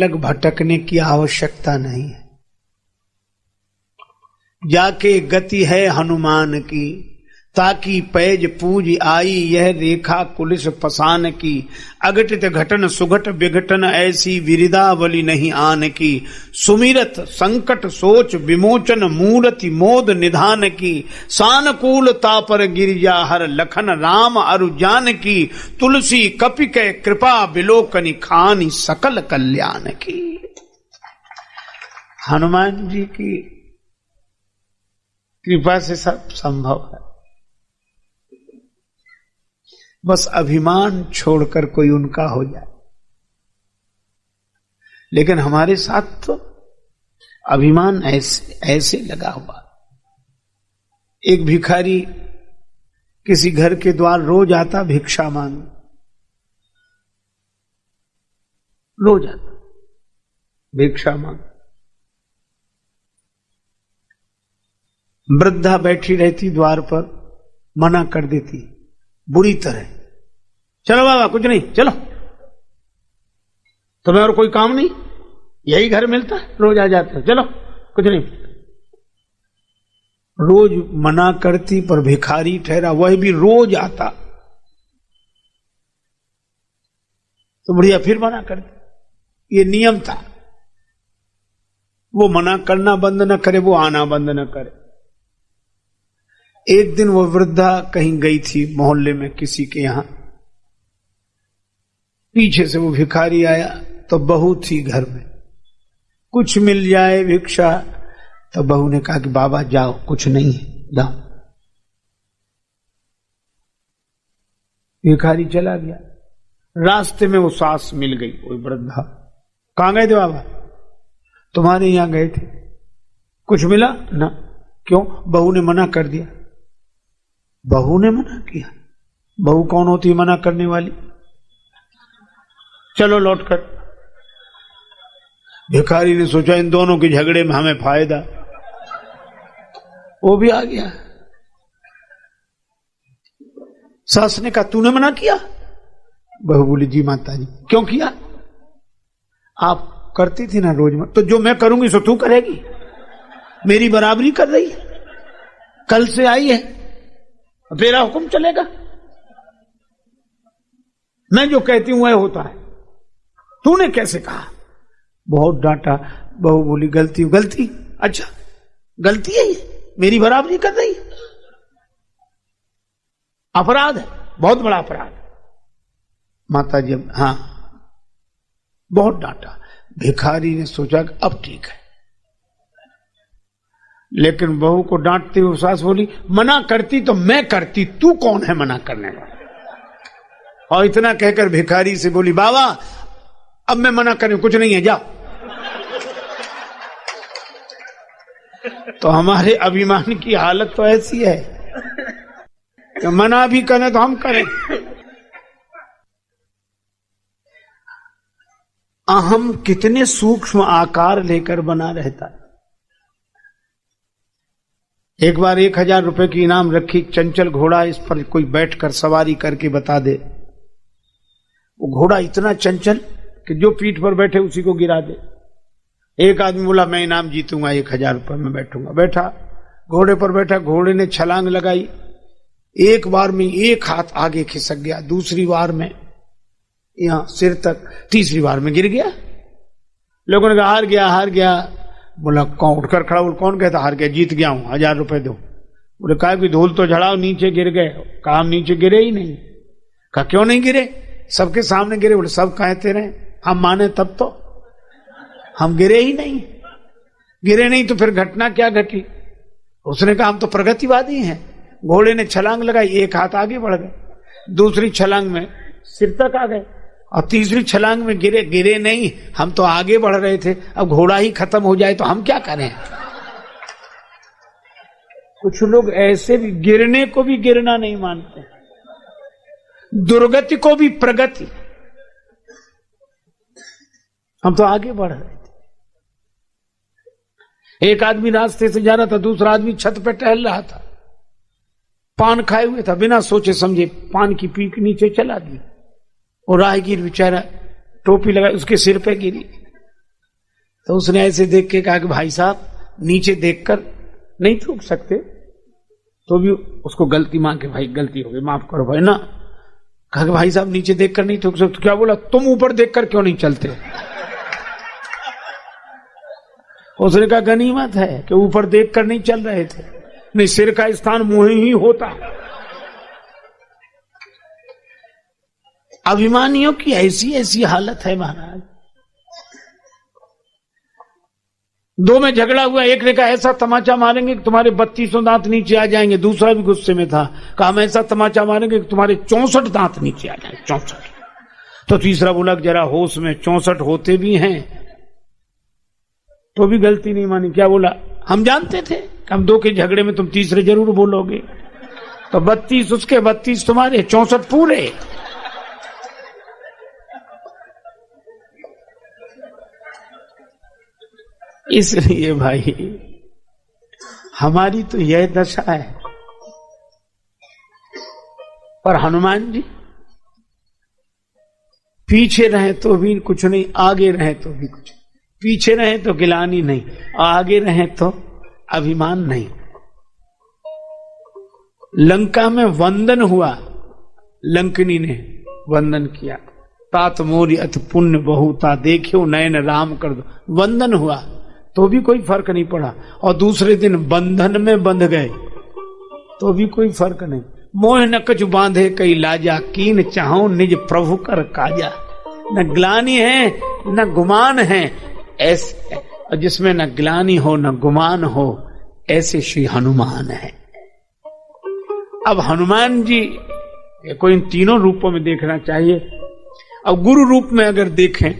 अलग भटकने की आवश्यकता नहीं है। जाके गति है हनुमान की, ताकि पैज पूज आई यह रेखा कुलिस पसान की। अघटित घटन सुघट विघटन ऐसी विरिदावली नहीं आन की। सुमिरत संकट सोच विमोचन मूर्ति मोद निधान की। सानुकूलता पर गिरिजा हर लखन राम अरु जान की। तुलसी कपिके कृपा विलोकनी खानी सकल कल्याण की। हनुमान जी की कृपा से सब संभव है। बस अभिमान छोड़कर कोई उनका हो जाए। लेकिन हमारे साथ तो अभिमान ऐसे लगा हुआ। एक भिखारी किसी घर के द्वार रोज आता भिक्षा मांग, रोज आता भिक्षा मांग। वृद्धा बैठी रहती द्वार पर, मना कर देती बुरी तरह, चलो बाबा कुछ नहीं, चलो तुम्हें और कोई काम नहीं, यही घर मिलता है, रोज आ जाते हो, चलो कुछ नहीं। रोज मना करती पर भिखारी ठहरा, वह भी रोज आता तो बढ़िया फिर मना करती। ये नियम था, वो मना करना बंद न करे, वो आना बंद न करे। एक दिन वो वृद्धा कहीं गई थी मोहल्ले में किसी के यहां, पीछे से वो भिखारी आया तो बहू थी घर में, कुछ मिल जाए भिक्षा। तो बहू ने कहा कि बाबा जाओ, कुछ नहीं है, जाओ। भिखारी चला गया। रास्ते में वो सास मिल गई, वो वृद्धा। कहां गए थे बाबा? तुम्हारे यहां गए थे, कुछ मिला ना? क्यों? बहू ने मना कर दिया। बहू ने मना किया? बहू कौन होती है मना करने वाली? चलो लौट कर। भिखारी ने सोचा इन दोनों के झगड़े में हमें फायदा, वो भी आ गया। सास ने कहा तूने मना किया? बहू बोली जी माता जी। क्यों किया? आप करती थी ना रोज में, तो जो मैं करूंगी सो तू करेगी? मेरी बराबरी कर रही है, कल से आई है, तेरा हुक्म चलेगा? मैं जो कहती हूं वह होता है, तूने कैसे कहा? बहुत डांटा। बहू बोली गलती गलती, अच्छा गलती है ये, मेरी बराबरी कर रही है, अपराध है, बहुत बड़ा अपराध। माता जी हाँ, बहुत डांटा। भिखारी ने सोचा कि अब ठीक है, लेकिन बहू को डांटती हुई सास बोली मना करती तो मैं करती, तू कौन है मना करने वाला? और इतना कहकर भिखारी से बोली बाबा अब मैं मना करूं, कुछ नहीं है, जाओ। तो हमारे अभिमान की हालत तो ऐसी है कि मना भी करें तो हम करें। अहम कितने सूक्ष्म आकार लेकर बना रहता है। एक बार 1000 रुपए की इनाम रखी, चंचल घोड़ा, इस पर कोई बैठकर सवारी करके बता दे। वो घोड़ा इतना चंचल कि जो पीठ पर बैठे उसी को गिरा दे। एक आदमी बोला मैं इनाम जीतूंगा, 1000 रुपए में बैठूंगा। बैठा, घोड़े पर बैठा, घोड़े ने छलांग लगाई, एक बार में एक हाथ आगे खिसक गया, दूसरी बार में यहां सिर तक, तीसरी बार में गिर गया। लोगों ने कहा हार गया, हार गया। बोला कौन? उठकर खड़ा, बोल कौन कहता हार गया? जीत गया हूं, 1000 रुपए दो। बोले कहा कि धूल तो झड़ाओ, नीचे गिर गए। कहा हम नीचे गिरे ही नहीं। कहा क्यों नहीं गिरे? सबके सामने गिरे। बोले सब कहते रहे, हम माने तब तो, हम गिरे ही नहीं। गिरे नहीं तो फिर घटना क्या घटी? उसने कहा हम तो प्रगतिवादी हैं। घोड़े ने छलांग लगाई, एक हाथ आगे बढ़ गए, दूसरी छलांग में सिर तक आ गए, और तीसरी छलांग में गिरे नहीं, हम तो आगे बढ़ रहे थे। अब घोड़ा ही खत्म हो जाए तो हम क्या करें? कुछ लोग ऐसे भी गिरने को भी गिरना नहीं मानते, दुर्गति को भी प्रगति। हम तो आगे बढ़ रहे थे। एक आदमी रास्ते से जा रहा था, दूसरा आदमी छत पे टहल रहा था, पान खाए हुए था, बिना सोचे समझे पान की पीक नीचे चला दी। और राहगीर बेचारा टोपी लगाए, उसके सिर पे गिरी। तो उसने ऐसे देख के कहा कि भाई साहब नीचे देखकर नहीं थूक सकते, तो भी उसको गलती मान के, भाई गलती हो गई माफ करो भाई ना। कहा कि भाई साहब नीचे देखकर नहीं थूक सकते। क्या बोला? तुम ऊपर देखकर क्यों नहीं चलते? उसने कहा गनीमत है कि ऊपर देखकर नहीं चल रहे थे, नहीं सिर का स्थान मुंह ही होता। अभिमानियों की ऐसी ऐसी हालत है महाराज। दो में झगड़ा हुआ, एक ने कहा ऐसा तमाचा मारेंगे कि तुम्हारे 32 दांत नीचे आ जाएंगे, दूसरा भी गुस्से में था, कहा हम ऐसा तमाचा मारेंगे कि तुम्हारे 64 दांत नीचे आ जाएंगे, 64। तो तीसरा बोला जरा होश में, 64 होते भी हैं तो भी गलती नहीं मानी। क्या बोला? हम जानते थे कि हम दो के झगड़े में तुम तीसरे जरूर बोलोगे, तो 32 उसके, 32 तुम्हारे, 64 पूरे। इसलिए भाई हमारी तो यह दशा है। पर हनुमान जी पीछे रहे तो भी कुछ नहीं, आगे रहे तो भी कुछ। पीछे रहे तो गिलानी नहीं, आगे रहे तो अभिमान नहीं। लंका में वंदन हुआ, लंकनी ने वंदन किया, तात मोरी अथ पुण्य बहुता, देखियो नयन राम कर दो, वंदन हुआ तो भी कोई फर्क नहीं पड़ा। और दूसरे दिन बंधन में बंध गए तो भी कोई फर्क नहीं। मोह न कछु बांधे कई लाजा, कीन चाहो निज प्रभु कर काजा। न ग्लानि है न गुमान है, ऐसे जिसमें न ग्लानि हो न गुमान हो, ऐसे श्री हनुमान है। अब हनुमान जी को इन तीनों रूपों में देखना चाहिए। अब गुरु रूप में अगर देखें